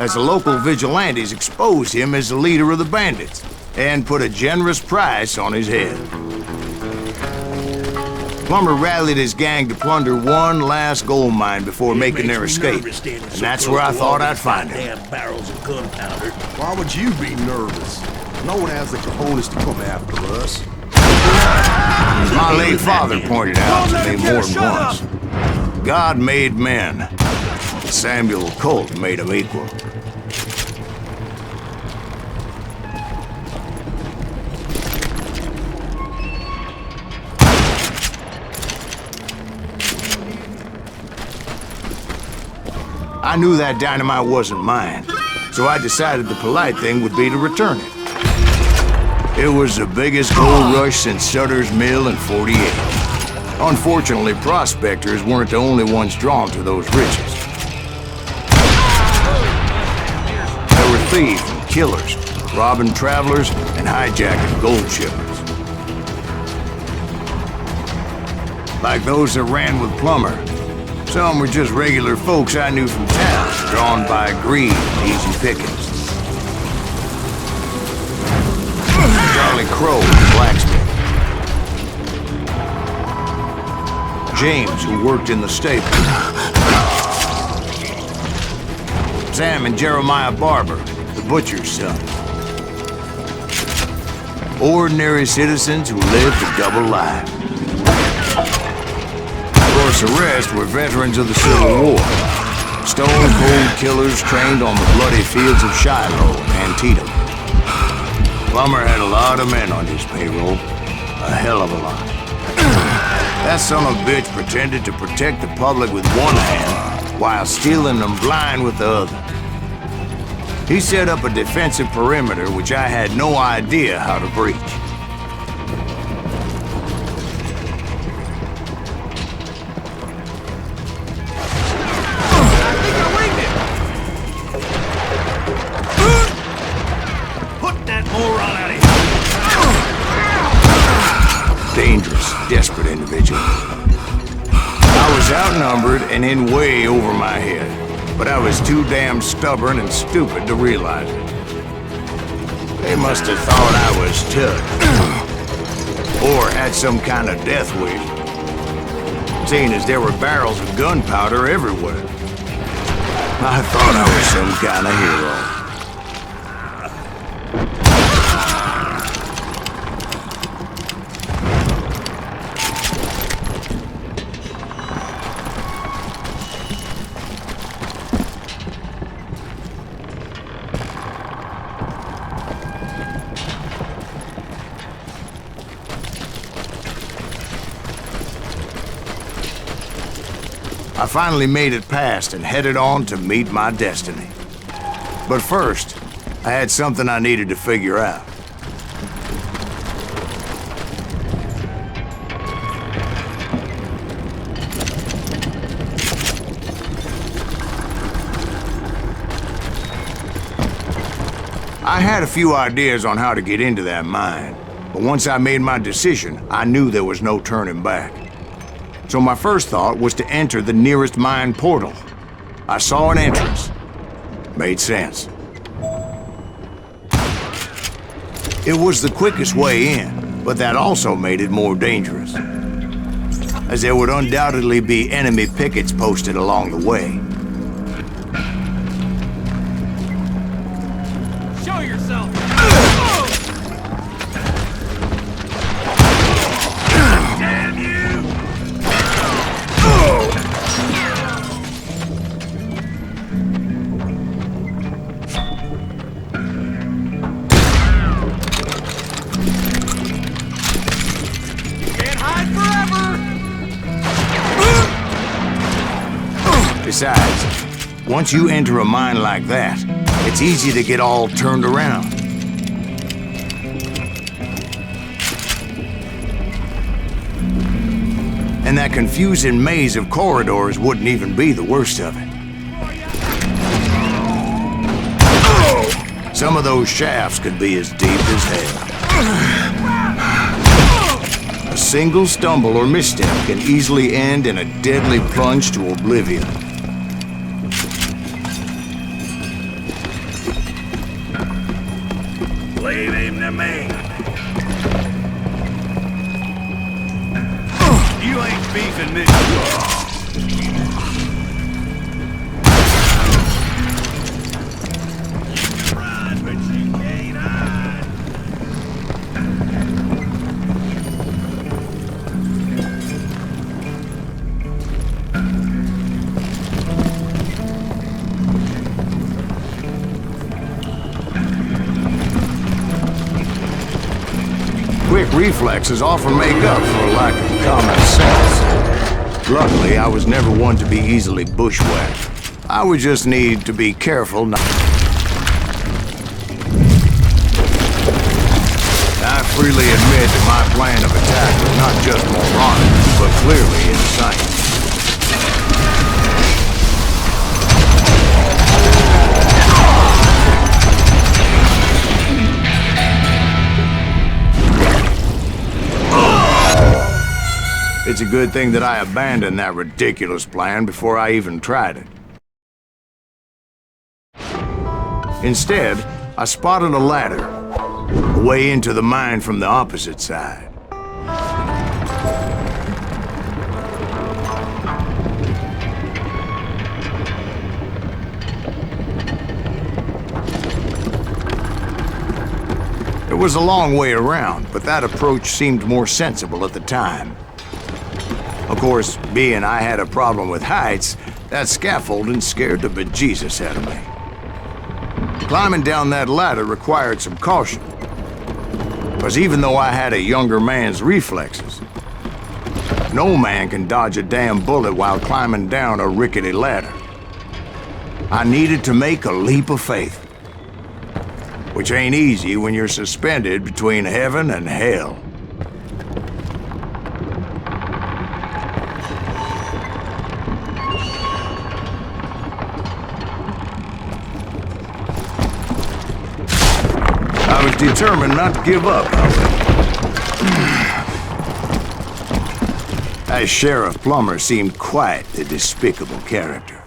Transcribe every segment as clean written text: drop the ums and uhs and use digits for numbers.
as the local vigilantes exposed him as the leader of the bandits and put a generous price on his head. Plummer rallied his gang to plunder one last gold mine before making their escape, and that's where I thought I'd find him. Barrels of gunpowder. Why would you be nervous? No one has the cojones to come after us. My late father pointed out to me more than once. God made men. Samuel Colt made them equal. I knew that dynamite wasn't mine, so I decided the polite thing would be to return it. It was the biggest gold rush since Sutter's Mill in '48. Unfortunately, prospectors weren't the only ones drawn to those riches. There were thieves and killers, robbing travelers and hijacking gold shipments. Like those that ran with Plummer. Some were just regular folks I knew from town, drawn by greed and easy pickings. Charlie Crow, the blacksmith. James, who worked in the stable. Sam and Jeremiah Barber, the butcher's son. Ordinary citizens who lived a double life. Of course, the rest were veterans of the Civil War. Stone-cold killers trained on the bloody fields of Shiloh and Antietam. Plummer had a lot of men on his payroll. A hell of a lot. That son of a bitch pretended to protect the public with one hand while stealing them blind with the other. He set up a defensive perimeter which I had no idea how to breach. Dangerous, desperate individual. I was outnumbered and in way over my head, but I was too damn stubborn and stupid to realize it. They must have thought I was tough, or had some kind of death wish, seeing as there were barrels of gunpowder everywhere. I thought I was some kind of hero. I finally made it past and headed on to meet my destiny. But first, I had something I needed to figure out. I had a few ideas on how to get into that mine, but once I made my decision, I knew there was no turning back. So my first thought was to enter the nearest mine portal. I saw an entrance. Made sense. It was the quickest way in, but that also made it more dangerous, as there would undoubtedly be enemy pickets posted along the way. Show yourself! Damn you! Besides, once you enter a mine like that, it's easy to get all turned around. And that confusing maze of corridors wouldn't even be the worst of it. Some of those shafts could be as deep as hell. A single stumble or misstep can easily end in a deadly plunge to oblivion. Leave him to me. You ain't beefing this. Quick reflexes often make up for a lack of common sense. Luckily, I was never one to be easily bushwhacked. I would just need to be careful not... I freely admit that my plan of attack was not just moronic, but clearly insane. It's a good thing that I abandoned that ridiculous plan before I even tried it. Instead, I spotted a ladder, a way into the mine from the opposite side. It was a long way around, but that approach seemed more sensible at the time. Of course, being I had a problem with heights, that scaffolding scared the bejesus out of me. Climbing down that ladder required some caution, because even though I had a younger man's reflexes, no man can dodge a damn bullet while climbing down a rickety ladder. I needed to make a leap of faith, which ain't easy when you're suspended between heaven and hell. I was determined not to give up, however. That Sheriff Plummer seemed quite the despicable character.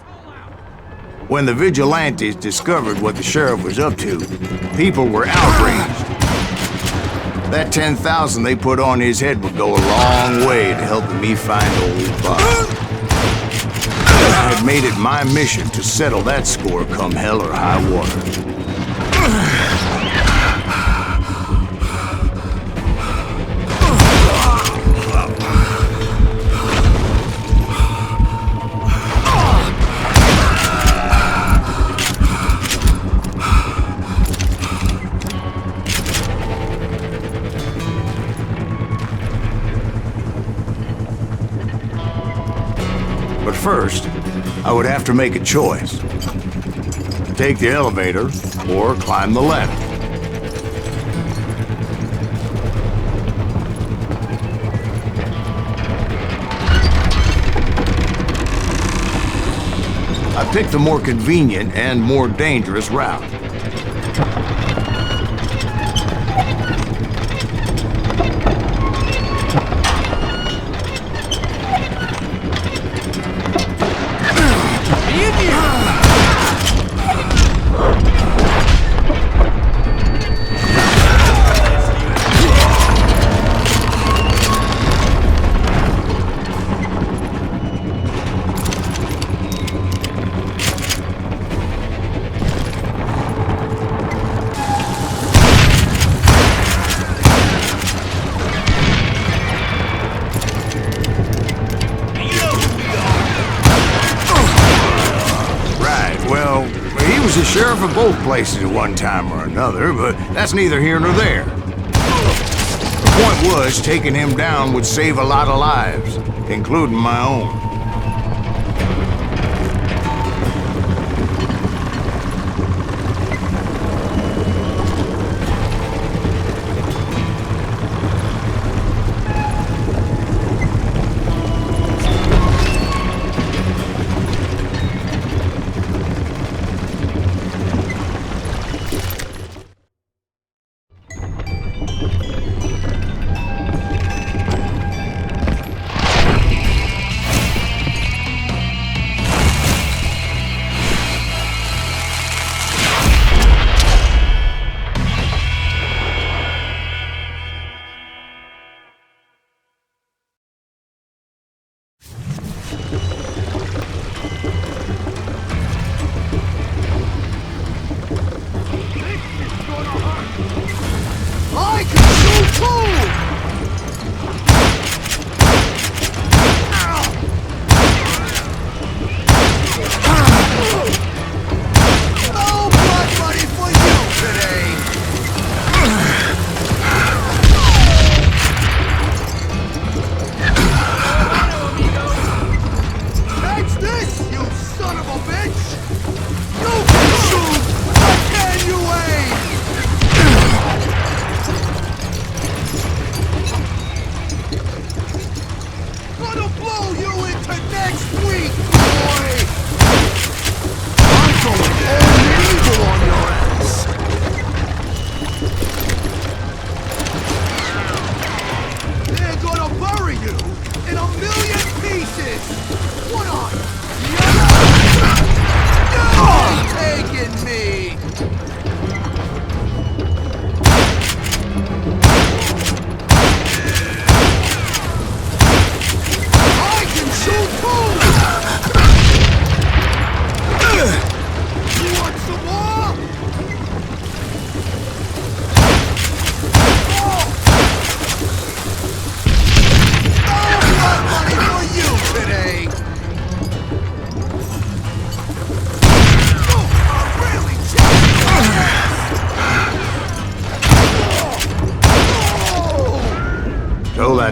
When the vigilantes discovered what the sheriff was up to, people were outraged. That 10,000 they put on his head would go a long way to helping me find old Bob. I had made it my mission to settle that score come hell or high water. But first, I would have to make a choice. Take the elevator or climb the ladder. I picked the more convenient and more dangerous route. The sheriff of both places at one time or another, but that's neither here nor there. The point was, taking him down would save a lot of lives, including my own.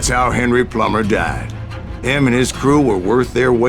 That's how Henry Plummer died. Him and his crew were worth their weight